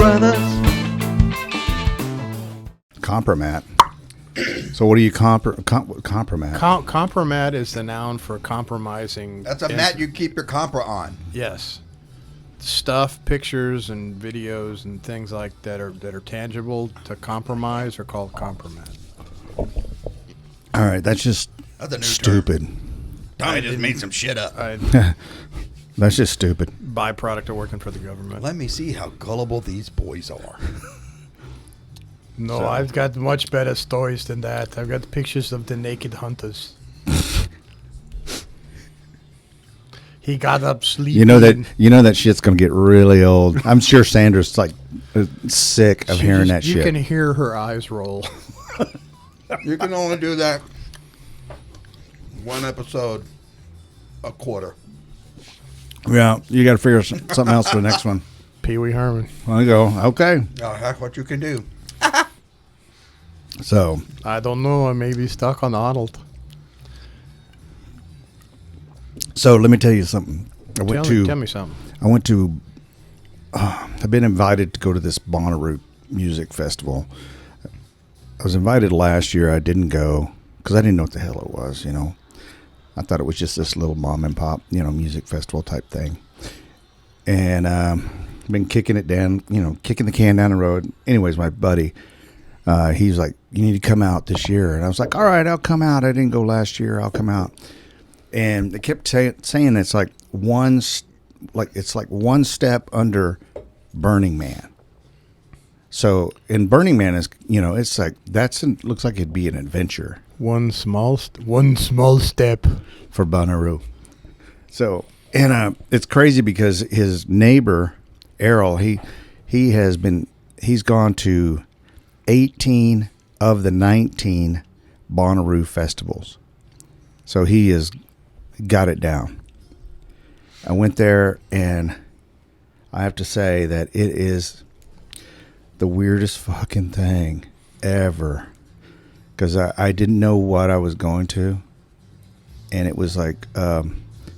brothers. Compromat. So what do you compromat? Compromat is the noun for compromising. That's a mat you keep your compra on. Yes. Stuff, pictures, and videos and things like that are tangible to compromise are called compromat. All right, that's just stupid. I just made some shit up. That's just stupid. Byproduct of working for the government. Let me see how gullible these boys are. No, I've got much better stories than that. I've got pictures of the naked hunters. He got up sleeping. You know that shit's gonna get really old. I'm sure Sandra's like sick of hearing that shit. You can hear her eyes roll. You can only do that one episode a quarter. Yeah, you got to figure something else for the next one. Pee Wee Herman. I go, okay. That's what you can do. So I don't know. I may be stuck on Arnold. So let me tell you something. Tell me something. I went to. I've been invited to go to this Bonnaroo music festival. I was invited last year. I didn't go because I didn't know what the hell it was. You know, I thought it was just this little mom and pop, music festival type thing. And been kicking it down, kicking the can down the road. Anyways, my buddy, he's like, "You need to come out this year," and I was like, "All right, I'll come out. I didn't go last year. I'll come out." And they kept saying it's like one step under Burning Man. So in Burning Man is it's like looks like it'd be an adventure. One small step for Bonnaroo. So and it's crazy because his neighbor Errol he's gone to 18 of the 19 Bonnaroo festivals. So he has got it down. I went there and I have to say that it is the weirdest fucking thing ever. Because I didn't know what I was going to. And it was like,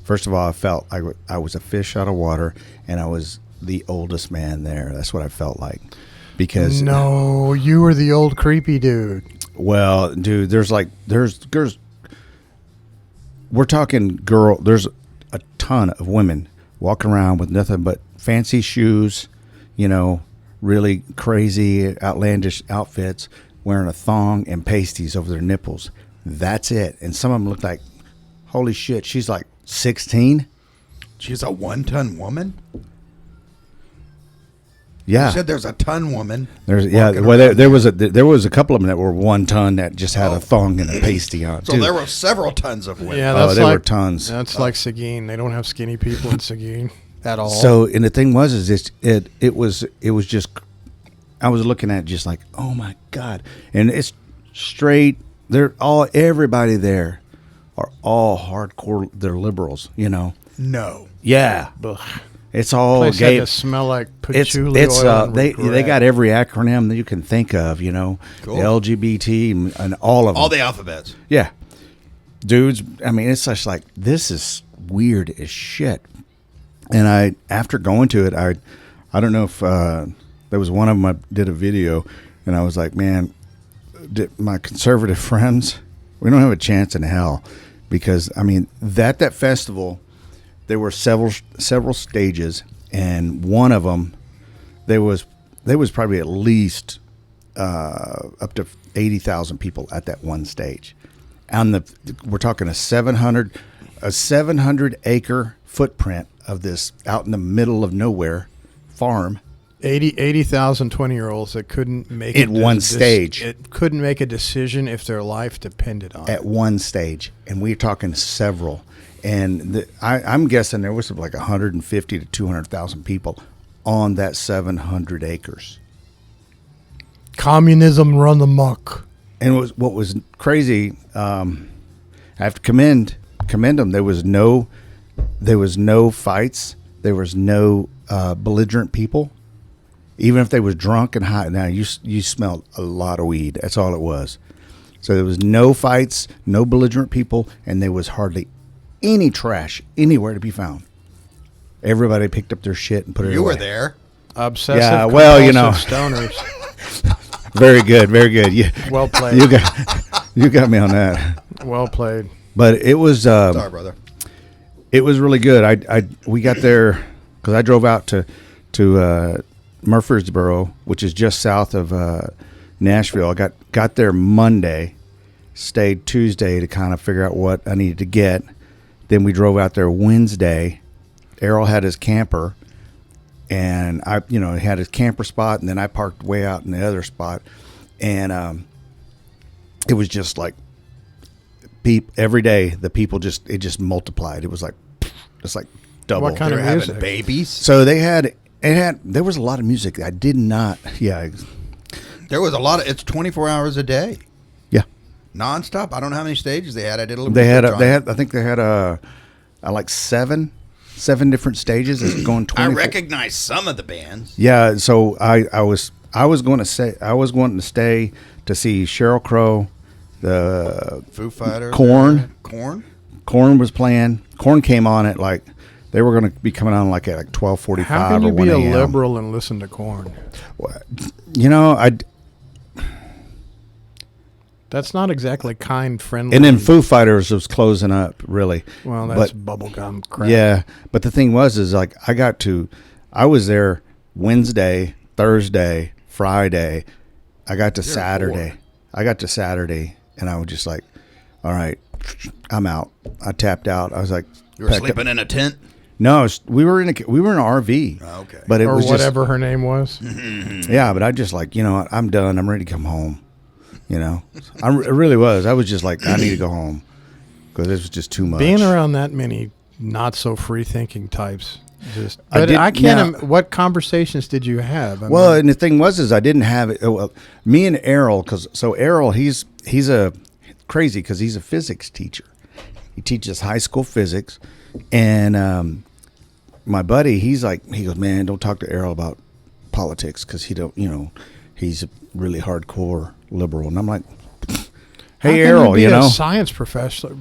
first of all, I felt like I was a fish out of water and I was the oldest man there. That's what I felt like. Because no, you were the old creepy dude. Well, dude, there's we're talking there's a ton of women walking around with nothing but fancy shoes, really crazy, outlandish outfits, wearing a thong and pasties over their nipples. That's it. And some of them look like, holy shit, she's like 16. She's a 1-ton woman? Yeah. You said there's a ton woman. There was a couple of them that were 1 ton that just had a thong and a pasty on. So there were several tons of women. Yeah, there were tons. That's like Seguin. They don't have skinny people in Seguin at all. So, and the thing was, it was just, I was looking at it just like, oh my God. And it's straight, everybody there are all hardcore, they're liberals, No. Yeah. Ugh. It's all place gay. Had to smell like patchouli oil. They got every acronym that you can think of, cool. The LGBT and all of them. All the alphabets. Yeah. Dudes, I mean, it's just like, this is weird as shit. And after going to it, I don't know if there was one of them I did a video, and I was like, man, my conservative friends, we don't have a chance in hell. Because, I mean, that festival, there were several stages, and one of them, there was probably at least up to 80,000 people at that one stage. And we're talking a 700 acre footprint of this out in the middle of nowhere farm. 80,000 20-year-olds that couldn't make it one stage. It couldn't make a decision if their life depended on it. At one stage, and we're talking several. And I'm guessing there was like 150 to 200,000 people on that 700 acres. Communism run amok. And what was crazy, I have to commend them. There was no fights. There was no belligerent people. Even if they was drunk and high. Now you smelled a lot of weed. That's all it was. So there was no fights, no belligerent people, and there was hardly any trash anywhere to be found. Everybody picked up their shit and put it away. You were there. Obsessive. Yeah, well, stoners. Very good, very good. Well played. You got me on that. Well played. But it was Sorry, brother. it was really good. We got there because I drove out to Murfreesboro, which is just south of Nashville. I got there Monday, stayed Tuesday to kind of figure out what I needed to get. Then we drove out there Wednesday. Errol had his camper, and he had his camper spot, and then I parked way out in the other spot, and it was just like every day the people just multiplied. It was like double. What kind They're of having music? babies. So there was a lot of music. I did not. Yeah. There was a lot of. It's 24 hours a day, Yeah. nonstop. I don't know how many stages they had. I did a little. They had research on it. I think they had like seven different stages. It's going 24. I recognize some of the bands. Yeah, so I was going to stay to see Sheryl Crow, the Foo Fighters. Korn. Korn. Was playing. Korn came on at like they were going to be coming on like at 12:45 How can or you 1 be a a.m. liberal and listen to Korn? That's not exactly kind, friendly. And then Foo Fighters was closing up, really. Well, that's bubblegum crap. Yeah, but the thing is like I was there Wednesday, Thursday, Friday. I got to Saturday. And I was just like, all right, I'm out. I tapped out. I was like, You were sleeping in a tent. no, we were in an RV. Oh, okay. But it Or was whatever her name was. yeah, but I just like, I'm done. I'm ready to come home. I really was. I was just like, I need to go home because this was just too much. Being around that many not so free thinking types. What conversations did you have? And the thing was, I didn't have it. Well, me and Errol, Errol, he's a crazy because he's a physics teacher. He teaches high school physics, and my buddy, he goes, man, don't talk to Errol about politics because he's a really hardcore liberal, and I'm like, hey, Errol, a science professional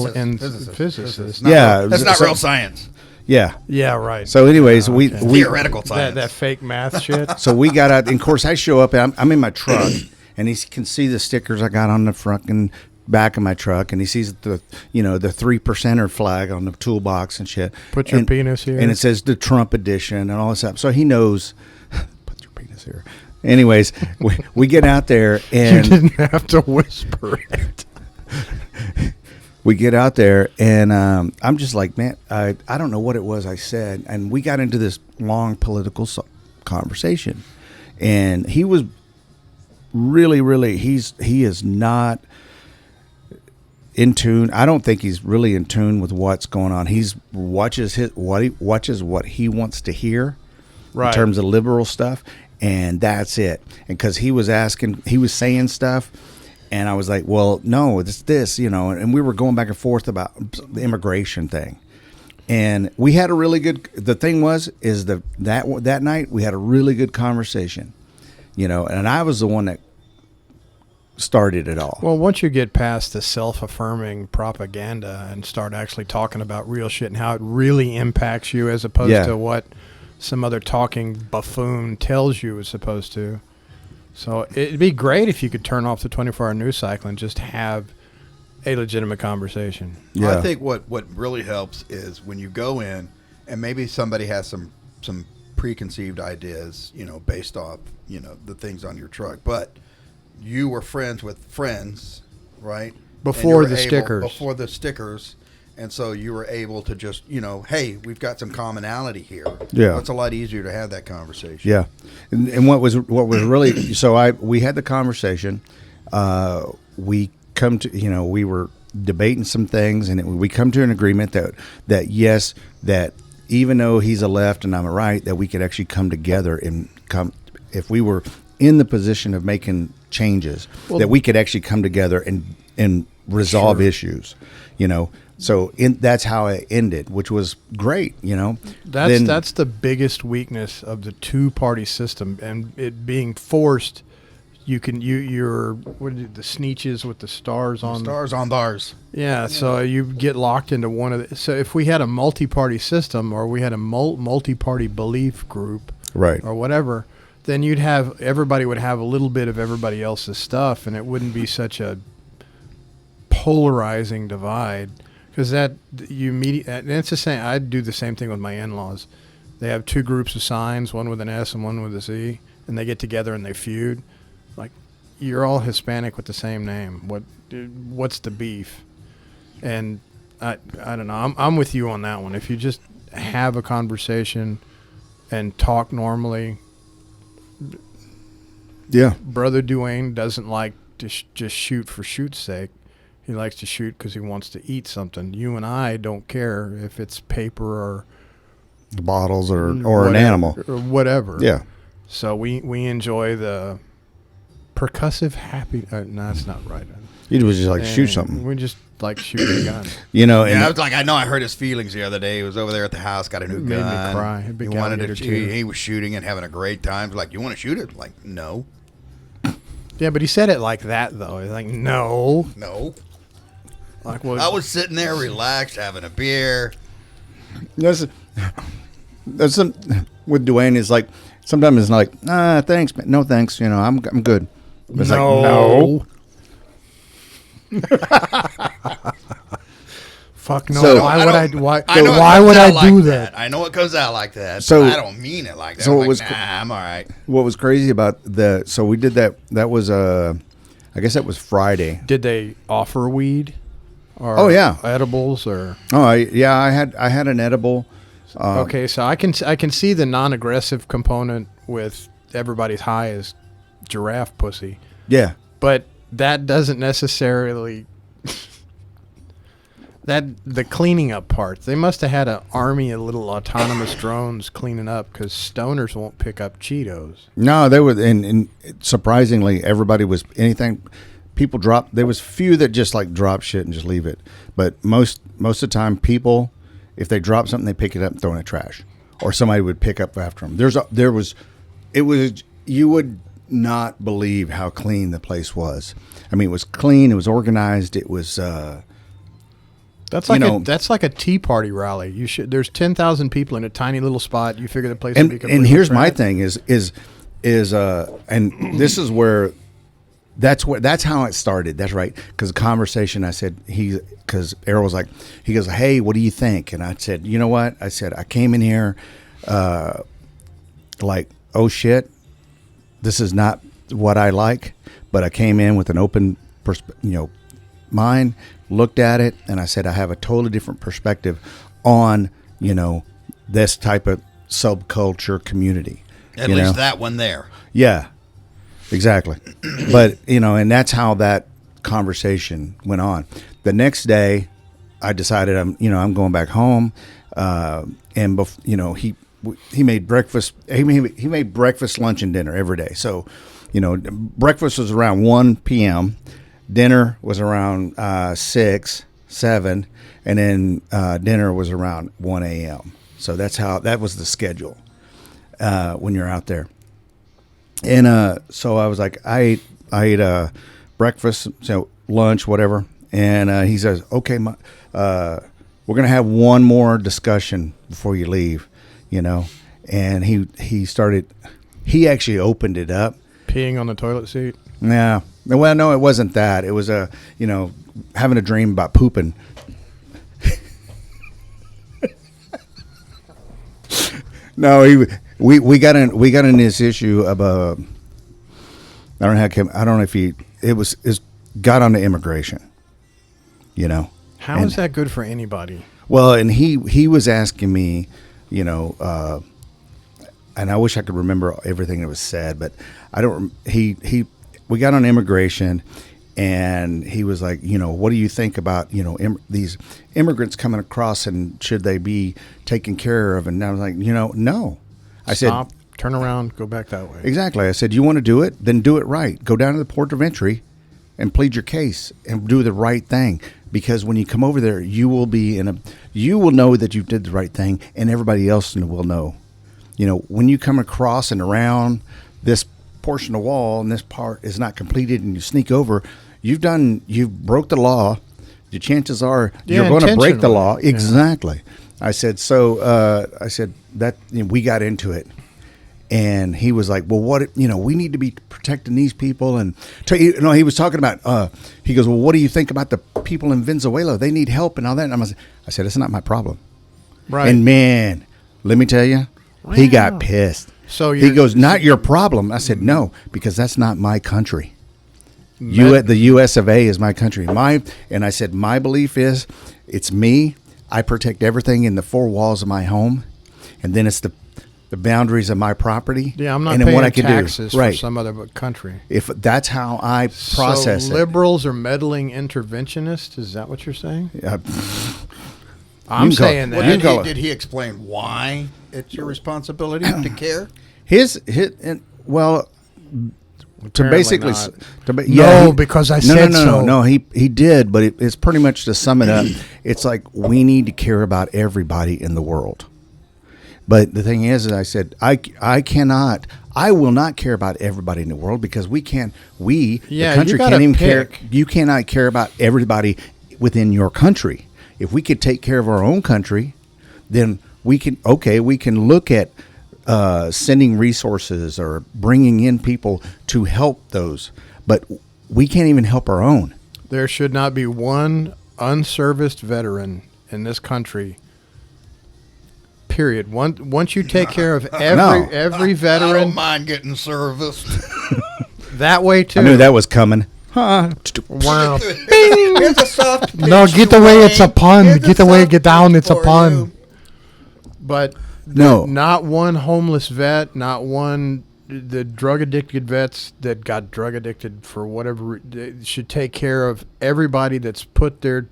and physicist. That's not real science. Yeah. Yeah, right. So, anyways, we Theoretical science. that fake math shit. So we got out, and of course, I show up, and I'm in my truck, and he can see the stickers I got on the front and back of my truck, and he sees the 3%er flag on the toolbox and shit. Put your penis here, and it says the Trump edition and all this stuff. So he knows. Put your penis here. Anyways, we get out there, and you didn't have to whisper it. we get out there, and I'm just like, man, I don't know what it was I said, and we got into this long political conversation, and he was really he is not in tune. I don't think he's really in tune with what's going on. He watches what he wants to hear, right, in terms of liberal stuff, and that's it. And because he was saying stuff, and I was like, well, no, it's this, and we were going back and forth about the immigration thing. And we had a really good, the thing is that night we had a really good conversation, and I was the one that started it all. Well, once you get past the self-affirming propaganda and start actually talking about real shit and how it really impacts you as opposed to what some other talking buffoon tells you is supposed to. So it'd be great if you could turn off the 24-hour news cycle and just have a legitimate conversation. Yeah. I think what really helps is when you go in and maybe somebody has some preconceived ideas, based off, the things on your truck. But you were friends with friends, right? Before the stickers. And so you were able to just, hey, we've got some commonality here. Yeah. It's a lot easier to have that conversation. Yeah. And what was really, so we had the conversation. We come to, we were debating some things, and we come to an agreement that yes, that even though he's a left and I'm a right, that we could actually come together and if we were in the position of making changes, that we could actually come together and resolve issues, So that's how it ended, which was great, That's the biggest weakness of the two-party system, and it being forced you're what is it, the Sneetches with the stars on Stars on bars. Yeah, so you get locked into one of the. So if we had a multi-party system, or we had a multi-party belief group, Right. or whatever, then everybody would have a little bit of everybody else's stuff, and it wouldn't be such a polarizing divide. Because and it's the same. I'd do the same thing with my in-laws. They have two groups of signs, one with an S and one with a Z, and they get together and they feud. Like, you're all Hispanic with the same name. What's the beef? And I don't know. I'm with you on that one. If you just have a conversation and talk normally. Yeah. Brother Duane doesn't like to just shoot for shoot's sake. He likes to shoot because he wants to eat something. You and I don't care if it's paper or bottles or whatever, an animal or whatever. Yeah. So we enjoy the percussive happy. No, that's not right. You was just like shoot something. We just like shooting a gun. You know, Yeah, and I was like, I know I hurt his feelings the other day. He was over there at the house, got a new Made gun. me cry. A big alligator too. He was shooting and having a great time. Like, you want to shoot it? Like, no. Yeah, but he said it like that though. He's like, no. Like, what? I was sitting there relaxed, having a beer. There's some with Dwayne is like sometimes it's like thanks, but no thanks. You know, I'm good. It's no. Fuck no. So, why would I? Why I would I do like that? I know it comes out like that. So- But I don't mean it like that. so I'm it like, was- I'm all right. What was crazy about so we did that was I guess that was Friday. Did they offer weed? Or Oh, yeah. edibles or I had an edible. okay, so I can see the non-aggressive component with everybody's high is giraffe pussy, Yeah. but that doesn't necessarily that the cleaning up part. They must have had an army of little autonomous drones cleaning up because stoners won't pick up Cheetos. No, they were, and surprisingly, everybody was anything. People dropped. There was few that just like drop shit and just leave it, but most of the time, people, if they drop something, they pick it up and throw it in the trash, or somebody would pick up after them. You would not believe how clean the place was. I mean, it was clean. It was organized. It was. That's like a Tea Party rally. There's 10,000 people in a tiny little spot. You figure the place would be completely and here's my trash. thing is and this is where that's how it started. That's right. Because the conversation, I said because Errol was like, he goes, hey, what do you think? And I said, you know what? I said I came in here like, oh shit, this is not what I like, but I came in with an open mind, looked at it, and I said I have a totally different perspective on this type of subculture community. At least that one there. Yeah, exactly. But and that's how that conversation went on. The next day, I decided I'm going back home, and he made breakfast. He made breakfast, lunch, and dinner every day. So, breakfast was around 1 p.m. Dinner was around 6, 7, and then dinner was around 1 a.m. So that was the schedule when you're out there. And so I was like, I ate breakfast, lunch, whatever. And he says, okay, we're gonna have one more discussion before you leave, And he actually opened it up. Peeing on the toilet seat. Yeah. Well, no, it wasn't that. It was having a dream about pooping. No, we got in this issue of I don't know if it got onto immigration. How is that good for anybody? Well, and he was asking me, and I wish I could remember everything that was said, but I don't. We got on immigration, and he was like, what do you think about these immigrants coming across, and should they be taken care of? And I was like, no. I Stop, said, turn around, go back that way. exactly. I said, you want to do it, then do it right. Go down to the port of entry, and plead your case, and do the right thing. Because when you come over there, you will know that you did the right thing, and everybody else will know. When you come across and around this portion of the wall and this part is not completed and you sneak over, you've broke the law. The chances are you're going to break the law. Exactly. I said, that we got into it. And he was like, well, we need to be protecting these people. And he was talking about, he goes, well, what do you think about the people in Venezuela? They need help and all that. And I said, it's not my problem. Right. And man, let me tell you, he got pissed. So he goes, not your problem. I said, no, because that's not my country. The U.S. of A. is my country. And I said, my belief is it's me. I protect everything in the four walls of my home. And then it's the boundaries of my property. Yeah, I'm not and paying what I can taxes do. Right. for some other country. If that's how I process so liberals are meddling interventionists? Is that what you're saying? I'm saying that. Did he explain why it's your responsibility to care? Because I said so. No, he did, but it's pretty much to sum it up. It's like we need to care about everybody in the world. But the thing is I said, I will not care about everybody in the world because the country can't even care. You cannot care about everybody within your country. If we could take care of our own country, then we can look at sending resources or bringing in people to help those. But we can't even help our own. There should not be one unserviced veteran in this country. Period. Once you take care of every veteran, I don't mind getting serviced. That way too. I knew that was coming. Wow. Here's a soft No, get the way it's a pun. Get the way get down. It's a pun. But no, not one homeless vet. Not one. The drug addicted vets that got drug addicted for whatever should take care of everybody that's put their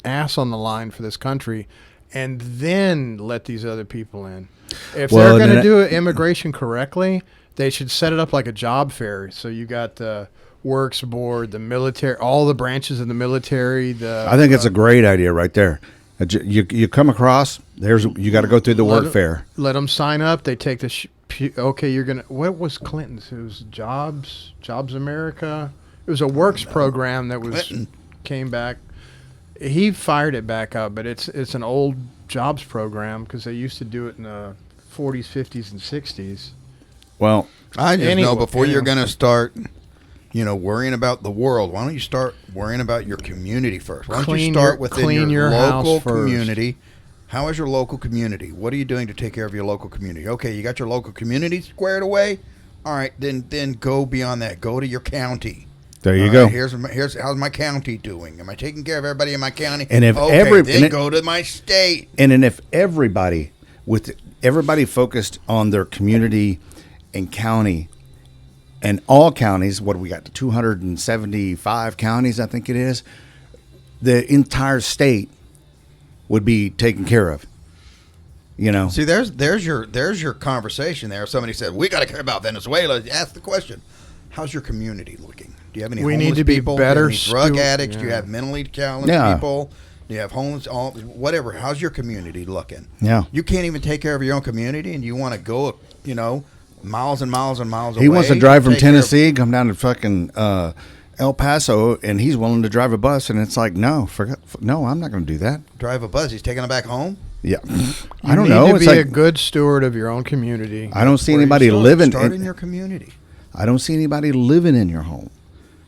ass on the line for this country. And then let these other people in. If they're going to do immigration correctly, they should set it up like a job fair. So you got the works board, the military, all the branches of the military. I think it's a great idea right there. You come across, you got to go through the work fair. Let them sign up. They take the you're going to, what was Clinton's? It was Jobs America. It was a works program that came back. He fired it back up, but it's an old jobs program because they used to do it in the 40s, 50s, and 60s. Well, I just know before you're going to start, worrying about the world, why don't you start worrying about your community first? Why don't you start within your local community? How is your local community? What are you doing to take care of your local community? Okay, you got your local community squared away. All right, then go beyond that. Go to your county. There you go. Here's how's my county doing? Am I taking care of everybody in my county? And if go to my state. And then if everybody focused on their community and county, and all counties, what do we got? 275 counties, I think it is. The entire state would be taken care of. See, there's your conversation there. Somebody said we got to care about Venezuela. Ask the question: how's your community looking? Do you have any homeless people? Better. Do you have any drug addicts? Do you have mentally challenged people? Do you have homeless? Whatever. How's your community looking? Yeah. You can't even take care of your own community, and you want to go, miles and miles and miles away. He wants to drive from Tennessee, come down to fucking El Paso, and he's willing to drive a bus, and it's like, no, I'm not going to do that. Drive a bus? He's taking it back home? Yeah. I don't know. You need to be a good steward of your own community. I don't see anybody living in your community. I don't see anybody living in your home.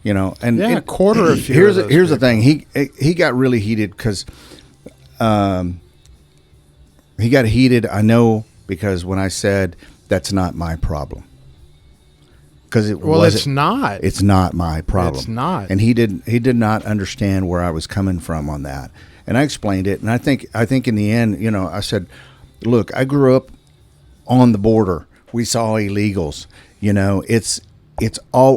And a quarter of here's the thing. He got really heated because he got heated. I know because when I said that's not my problem, because it's not. It's not my problem. It's not. And he did not understand where I was coming from on that. And I explained it. And I think in the end, I said, look, I grew up on the border. We saw illegals.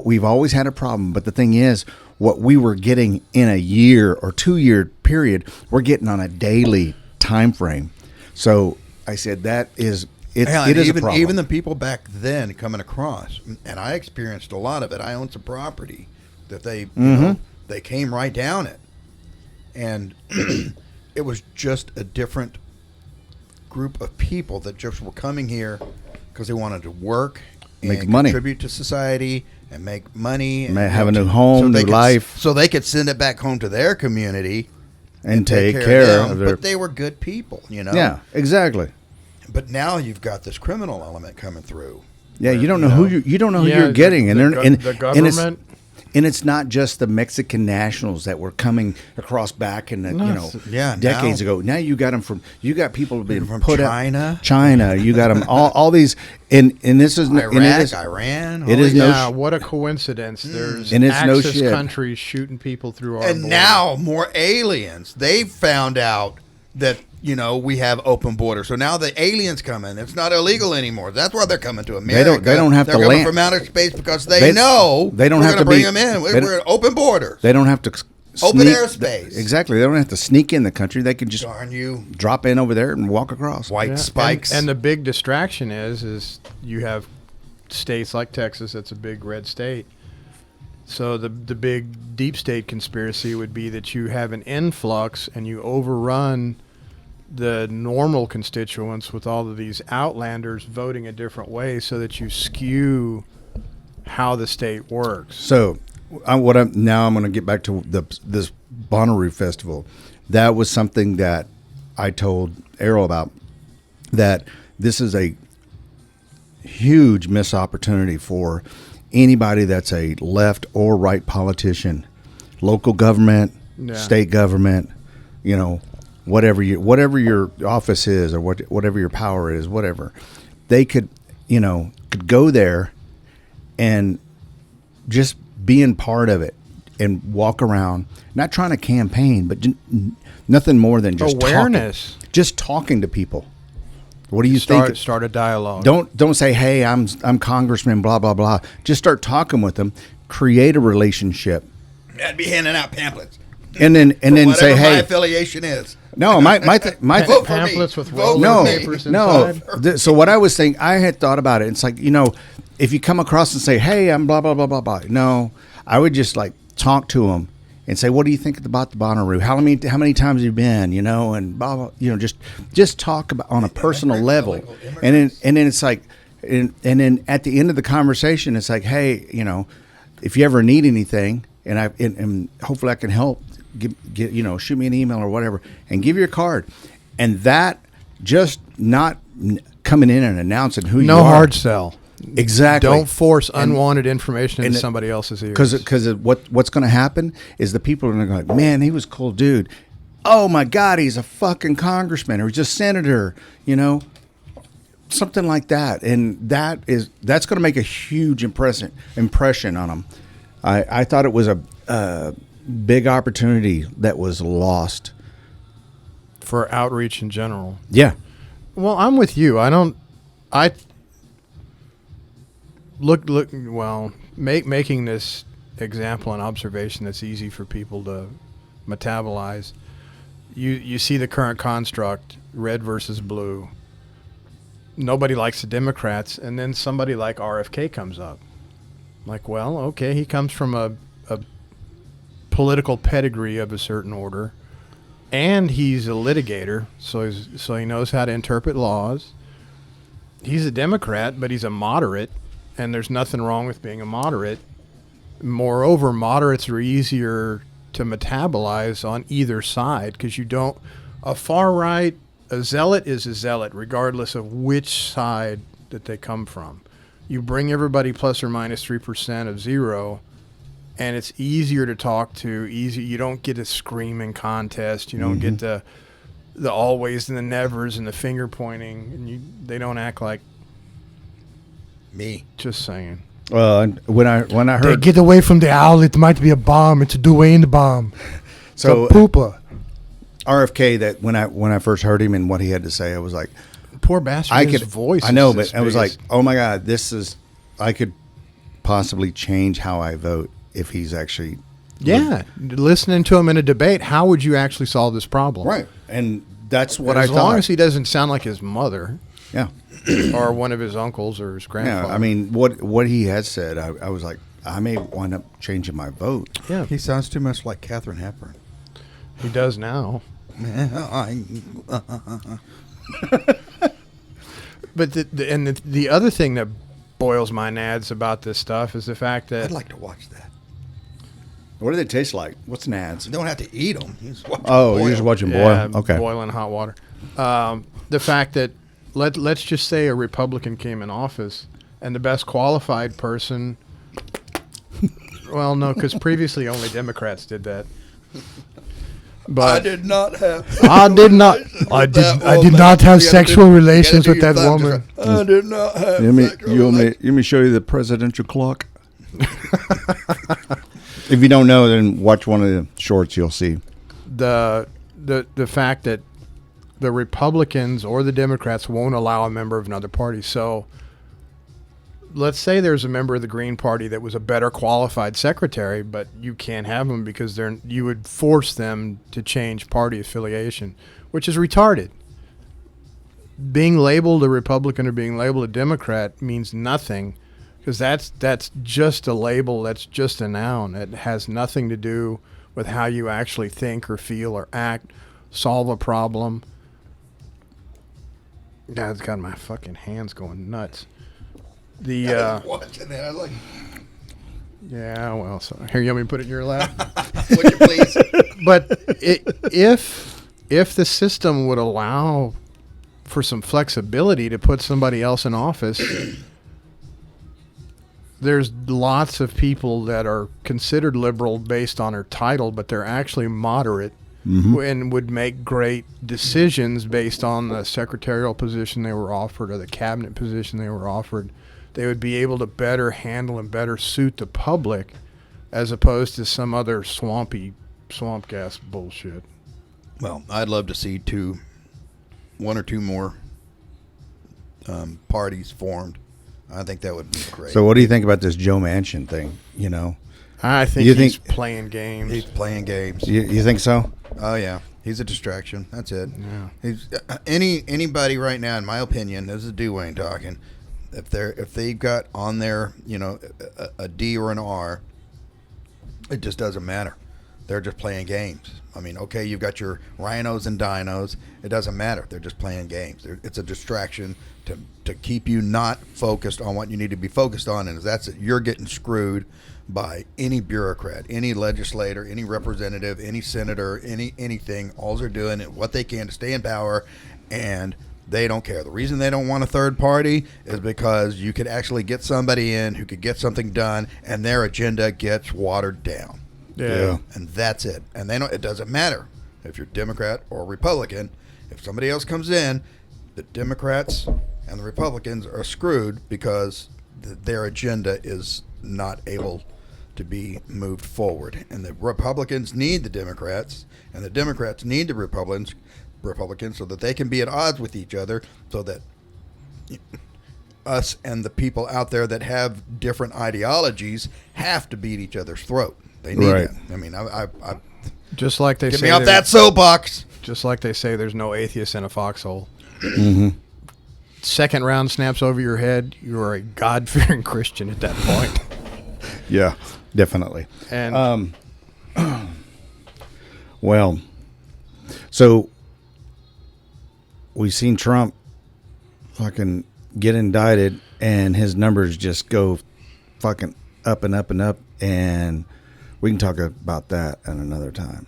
We've always had a problem, but the thing is, what we were getting in a year or 2 year period, we're getting on a daily time frame. So I said it is a problem. Even the people back then coming across, and I experienced a lot of it. I owned some property that they came right down it, and it was just a different group of people that just were coming here because they wanted to work make money, contribute to society, and make money, and have a new home, new life, so they could send it back home to their community and take care of them. But they were good people, Yeah, exactly. But now you've got this criminal element coming through. Yeah, you don't know who you don't know who you're getting, and the government. And it's not just the Mexican nationals that were coming across back in the decades ago. Now you got them you got people being from put China. China. You got them all these, and this is Iraq, Iran. It is what a coincidence. There's and it's Axis no countries shooting people through our and border. now more aliens. They found out that we have open borders. So now the aliens come in. It's not illegal anymore. That's why they're coming to America. They don't have they're to coming land from outer space because they know they don't we're have to bring them in. We're open borders. They don't have to open airspace. Exactly. They don't have to sneak in the country. They can just drop in over there and walk across. White spikes. And the big distraction is you have states like Texas. That's a big red state. So the big deep state conspiracy would be that you have an influx and you overrun the normal constituents with all of these outlanders voting a different way, so that you skew how the state works. So, I'm going to get back to this Bonnaroo festival. That was something that I told Errol about. That this is a huge missed opportunity for anybody that's a left or right politician, local government, state government, whatever your office is or whatever your power is, whatever, they could go there and just being part of it and walk around, not trying to campaign, but nothing more than just awareness, talking to people. What do you think? Start a dialogue. Don't say, "Hey, I'm congressman," blah blah blah. Just start talking with them, create a relationship. I'd be handing out pamphlets, and then say, "Hey, my affiliation is." No, my vote pamphlets with papers inside. So what I was saying, I had thought about it. It's like, if you come across and say, "Hey, I'm blah blah blah blah blah," no, I would just talk to them and say, "What do you think about the Bonnaroo? How many times have you been? And blah blah. Just talk about on a personal level, and then it's like, and then at the end of the conversation, it's like, hey, if you ever need anything, and hopefully I can help. Shoot me an email or whatever, and give your card, and that just not coming in and announcing who you are. No hard sell. Exactly. Don't force unwanted information into somebody else's ears. Because what's going to happen is the people are going to go, like, man, he was a cool dude. Oh my God, he's a fucking congressman or he's a senator. Something like that, and that's going to make a huge impression on them. I thought it was a big opportunity that was lost for outreach in general. Yeah. Well, I'm with you. Making this example and observation that's easy for people to metabolize. You see the current construct, red versus blue. Nobody likes the Democrats, and then somebody like RFK comes up. Like, well, okay, he comes from a political pedigree of a certain order, and he's a litigator, so he knows how to interpret laws. He's a Democrat, but he's a moderate, and there's nothing wrong with being a moderate. Moreover, moderates are easier to metabolize on either side because a far right, a zealot is a zealot regardless of which side that they come from. You bring everybody plus or minus 3% of zero, and it's easier to talk to. You don't get a screaming contest. You don't get the always and the nevers and the finger pointing, and they don't act like me. Just saying. When I heard, they get away from the owl. It might be a bomb. It's a Dwayne bomb. So it's a pooper. RFK. That when I first heard him and what he had to say, I was like, poor bastard. His voice. I know, but I was like, oh my God, I could possibly change how I vote if he's actually. Yeah, listening to him in a debate, how would you actually solve this problem? Right, and that's what I thought. As long as he doesn't sound like his mother. Yeah. Or one of his uncles or his grandfather. Yeah, I mean, what he had said, I was like, I may wind up changing my vote. Yeah. He sounds too much like Katharine Hepburn. He does now. Uh-huh. But the other thing that boils my nads about this stuff is the fact that I'd like to watch that. What do they taste like? What's nads? You don't have to eat them. You just watch You just watch them boil. Okay. boil in hot water. The fact that let's just say a Republican came in office and the best qualified person. Well, no, because previously only Democrats did that. But I did not have. I did not. I did not have sexual relations with that woman. I did not have. You sexual relations. want me show you the presidential clock? If you don't know, then watch one of the shorts. You'll see. the fact that the Republicans or the Democrats won't allow a member of another party. So let's say there's a member of the Green Party that was a better qualified secretary, but you can't have them because you would force them to change party affiliation, which is retarded. Being labeled a Republican or being labeled a Democrat means nothing, because that's just a label. That's just a noun. It has nothing to do with how you actually think or feel or act, solve a problem. God, it's got my fucking hands going nuts. I was watching that. I was like, Yeah, well, so here, you want me to put it in your lap? would you please? But if the system would allow for some flexibility to put somebody else in office, there's lots of people that are considered liberal based on their title, but they're actually moderate and would make great decisions based on the secretarial position they were offered or the cabinet position they were offered. They would be able to better handle and better suit the public as opposed to some other swamp gas bullshit. Well, I'd love to see one or two more parties formed. I think that would be great. So, what do you think about this Joe Manchin thing? You know, I think he's playing games. He's playing games. you think so? Oh yeah, he's a distraction. That's it. Yeah. He's anybody right now, in my opinion. This is Dwayne talking. If they got on there, a D or an R, it just doesn't matter. They're just playing games. I mean, okay, you've got your rhinos and dinos. It doesn't matter. They're just playing games. It's a distraction to keep you not focused on what you need to be focused on, and that's it. You're getting screwed by any bureaucrat, any legislator, any representative, any senator, anything. All they're doing is what they can to stay in power, and they don't care. The reason they don't want a third party is because you could actually get somebody in who could get something done, and their agenda gets watered down. Yeah. And that's it. And it doesn't matter if you're Democrat or Republican. If somebody else comes in, the Democrats and the Republicans are screwed because their agenda is not able to be moved forward. And the Republicans need the Democrats, and the Democrats need the Republicans so that they can be at odds with each other, so that us and the people out there that have different ideologies have to beat each other's throat. They need it. I mean, I Just like they get say, me off that soapbox. Just like they say, there's no atheist in a foxhole. Mm-hmm. Second round snaps over your head, you are a God-fearing Christian at that point. Yeah, definitely. And well, so we've seen Trump fucking get indicted, and his numbers just go fucking up and up and up, and we can talk about that at another time.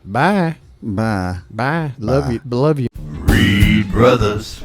Bye. Bye. Bye. Love you. Reed Brothers.